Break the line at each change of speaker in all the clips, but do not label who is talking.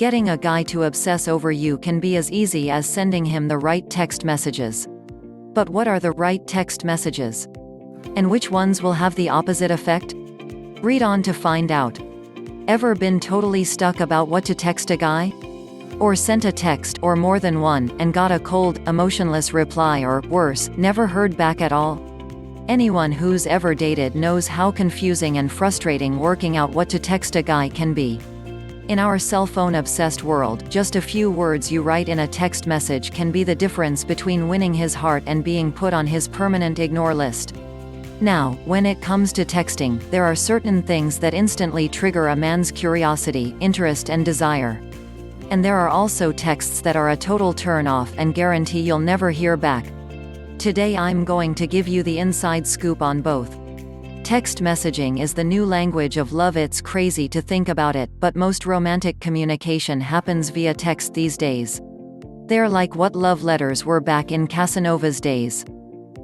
Getting a guy to obsess over you can be as easy as sending him the right text messages. But what are the right text messages? And which ones will have the opposite effect? Read on to find out. Ever been totally stuck about what to text a guy? Or sent a text, or more than one, and got a cold, emotionless reply, or, worse, never heard back at all? Anyone who's ever dated knows how confusing and frustrating working out what to text a guy can be. In our cell phone-obsessed world, just a few words you write in a text message can be the difference between winning his heart and being put on his permanent ignore list. Now, when it comes to texting, there are certain things that instantly trigger a man's curiosity, interest and desire. And there are also texts that are a total turn-off and guarantee you'll never hear back. Today I'm going to give you the inside scoop on both. Text messaging is the new language of love. It's crazy to think about it, but most romantic communication happens via text these days. They're like what love letters were back in Casanova's days.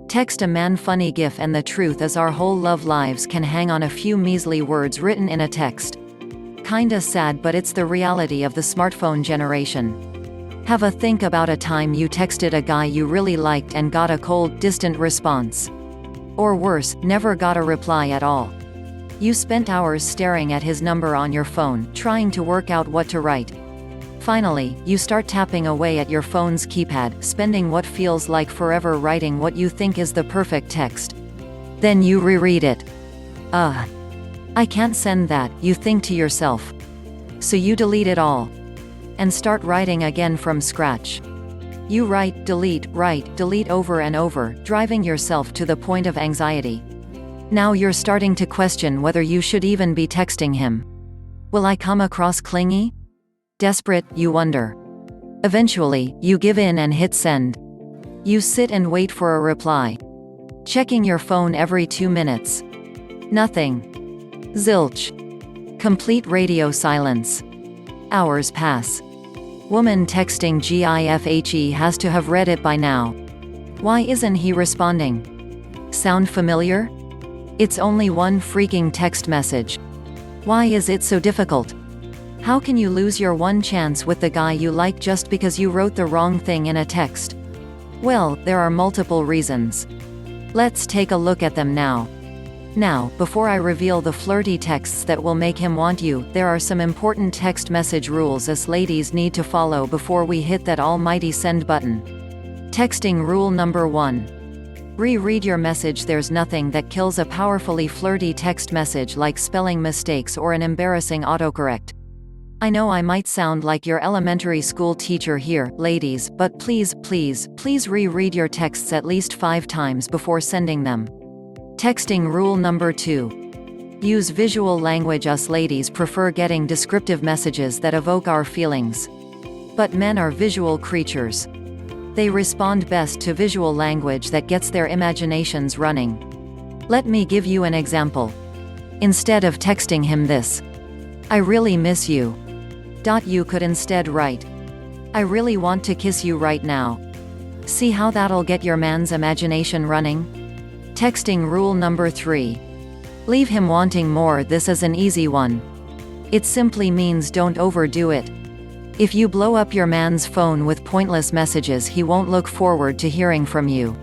Text a man funny gif and the truth is our whole love lives can hang on a few measly words written in a text. Kinda sad, but it's the reality of the smartphone generation. Have a think about a time you texted a guy you really liked and got a cold, distant response. Or worse, never got a reply at all. You spent hours staring at his number on your phone, trying to work out what to write. Finally, you start tapping away at your phone's keypad, spending what feels like forever writing what you think is the perfect text. Then you reread it. I can't send that, you think to yourself. So you delete it all. And start writing again from scratch. You write, delete over and over, driving yourself to the point of anxiety. Now you're starting to question whether you should even be texting him. Will I come across clingy? Desperate, you wonder. Eventually, you give in and hit send. You sit and wait for a reply. Checking your phone every 2 minutes. Nothing. Zilch. Complete radio silence. Hours pass. Woman texting GIFHE has to have read it by now. Why isn't he responding? Sound familiar? It's only one freaking text message. Why is it so difficult? How can you lose your one chance with the guy you like just because you wrote the wrong thing in a text? Well, there are multiple reasons. Let's take a look at them now. Now, before I reveal the flirty texts that will make him want you, there are some important text message rules us ladies need to follow before we hit that almighty send button. Texting rule number 1. Reread your message. There's nothing that kills a powerfully flirty text message like spelling mistakes or an embarrassing autocorrect. I know I might sound like your elementary school teacher here, ladies, but please reread your texts at least 5 times before sending them. Texting rule number 2. Use visual language. Us ladies prefer getting descriptive messages that evoke our feelings. But men are visual creatures. They respond best to visual language that gets their imaginations running. Let me give you an example. Instead of texting him this, "I really miss you," you could instead write, "I really want to kiss you right now." See how that'll get your man's imagination running? Texting rule number 3. Leave him wanting more. This is an easy one. It simply means don't overdo it. If you blow up your man's phone with pointless messages, he won't look forward to hearing from you.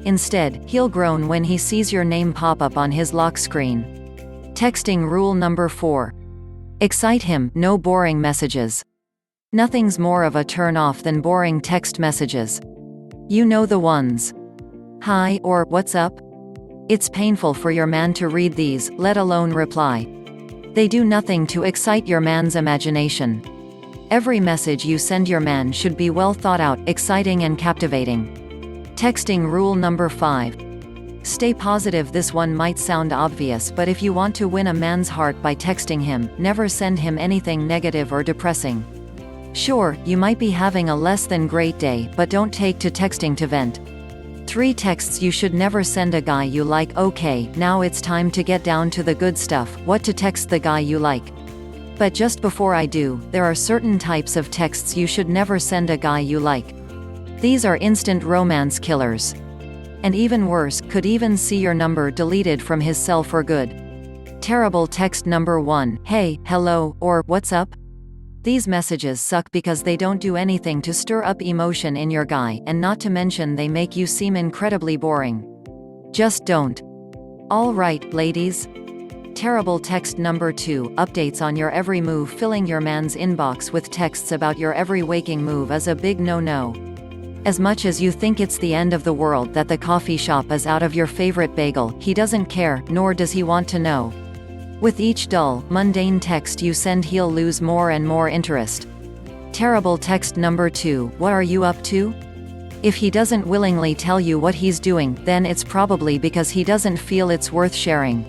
Instead, he'll groan when he sees your name pop up on his lock screen. Texting rule number 4. Excite him, no boring messages. Nothing's more of a turn-off than boring text messages. You know the ones. Hi, or what's up? It's painful for your man to read these, let alone reply. They do nothing to excite your man's imagination. Every message you send your man should be well thought out, exciting and captivating. Texting rule number 5. Stay positive. This one might sound obvious, but if you want to win a man's heart by texting him, never send him anything negative or depressing. Sure, you might be having a less than great day, but don't take to texting to vent. 3 texts you should never send a guy you like. Okay, now it's time to get down to the good stuff, what to text the guy you like. But just before I do, there are certain types of texts you should never send a guy you like. These are instant romance killers. And even worse, could even see your number deleted from his cell for good. Terrible text number 1, "Hey, hello," or "What's up?" These messages suck because they don't do anything to stir up emotion in your guy, and not to mention they make you seem incredibly boring. Just don't. All right, ladies. Terrible text number 2. Updates on your every move. Filling your man's inbox with texts about your every waking move is a big no-no. As much as you think it's the end of the world that the coffee shop is out of your favorite bagel, he doesn't care, nor does he want to know. With each dull, mundane text you send, he'll lose more and more interest. Terrible text number 2. What are you up to? If he doesn't willingly tell you what he's doing, then it's probably because he doesn't feel it's worth sharing.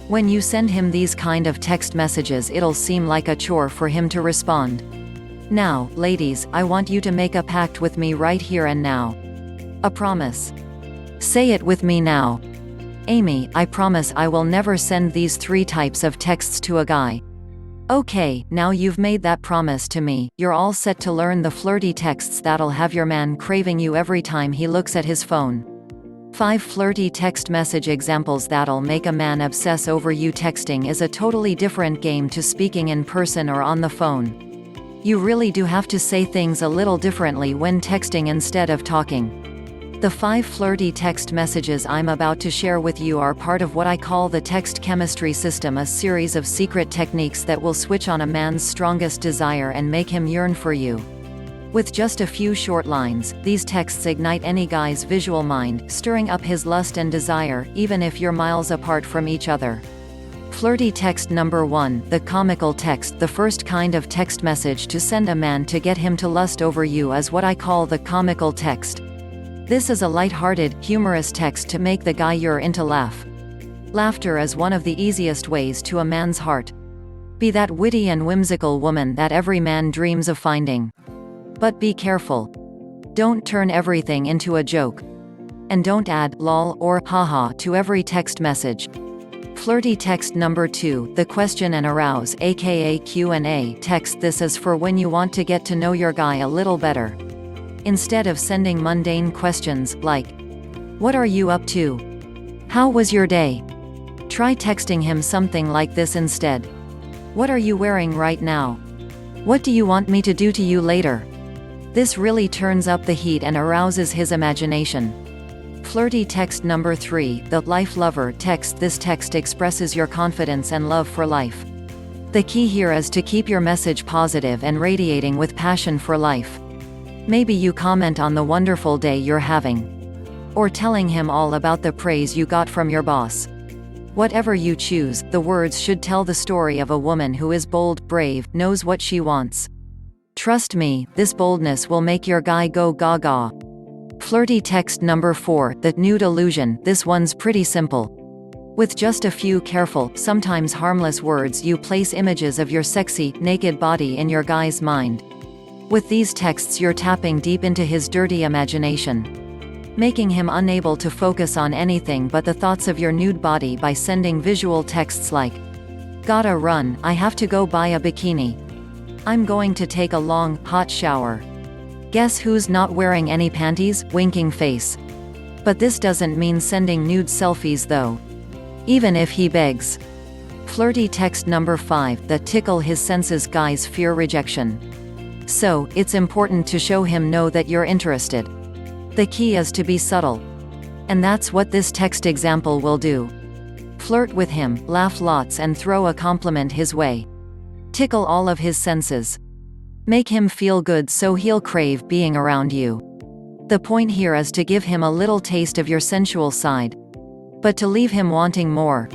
When you send him these kind of text messages, it'll seem like a chore for him to respond. Now, ladies, I want you to make a pact with me right here and now. A promise. Say it with me now. Amy, I promise I will never send these 3 types of texts to a guy. Okay, now you've made that promise to me, you're all set to learn the flirty texts that'll have your man craving you every time he looks at his phone. 5 flirty text message examples that'll make a man obsess over you. Texting is a totally different game to speaking in person or on the phone. You really do have to say things a little differently when texting instead of talking. The 5 flirty text messages I'm about to share with you are part of what I call the text chemistry system, a series of secret techniques that will switch on a man's strongest desire and make him yearn for you. With just a few short lines, these texts ignite any guy's visual mind, stirring up his lust and desire, even if you're miles apart from each other. Flirty text number 1. The comical text. The first kind of text message to send a man to get him to lust over you is what I call the comical text. This is a light-hearted, humorous text to make the guy you're into laugh. Laughter is one of the easiest ways to a man's heart. Be that witty and whimsical woman that every man dreams of finding. But be careful. Don't turn everything into a joke. And don't add lol or haha to every text message. Flirty text number 2. The question and arouse, aka Q&A text. This is for when you want to get to know your guy a little better. Instead of sending mundane questions, like, "What are you up to? How was your day?" Try texting him something like this instead. "What are you wearing right now? What do you want me to do to you later?" This really turns up the heat and arouses his imagination. Flirty text number 3. The life lover text. This text expresses your confidence and love for life. The key here is to keep your message positive and radiating with passion for life. Maybe you comment on the wonderful day you're having. Or telling him all about the praise you got from your boss. Whatever you choose, the words should tell the story of a woman who is bold, brave, knows what she wants. Trust me, this boldness will make your guy go gaga. Flirty text number 4. The nude illusion. This one's pretty simple. With just a few careful, sometimes harmless words, you place images of your sexy, naked body in your guy's mind. With these texts you're tapping deep into his dirty imagination, making him unable to focus on anything but the thoughts of your nude body by sending visual texts like, "Gotta run, I have to go buy a bikini. I'm going to take a long, hot shower. Guess who's not wearing any panties? Winking face." But this doesn't mean sending nude selfies though. Even if he begs. Flirty text number 5. The tickle his senses. Guys fear rejection. So, it's important to show him know that you're interested. The key is to be subtle. And that's what this text example will do. Flirt with him, laugh lots and throw a compliment his way. Tickle all of his senses. Make him feel good so he'll crave being around you. The point here is to give him a little taste of your sensual side. But to leave him wanting more,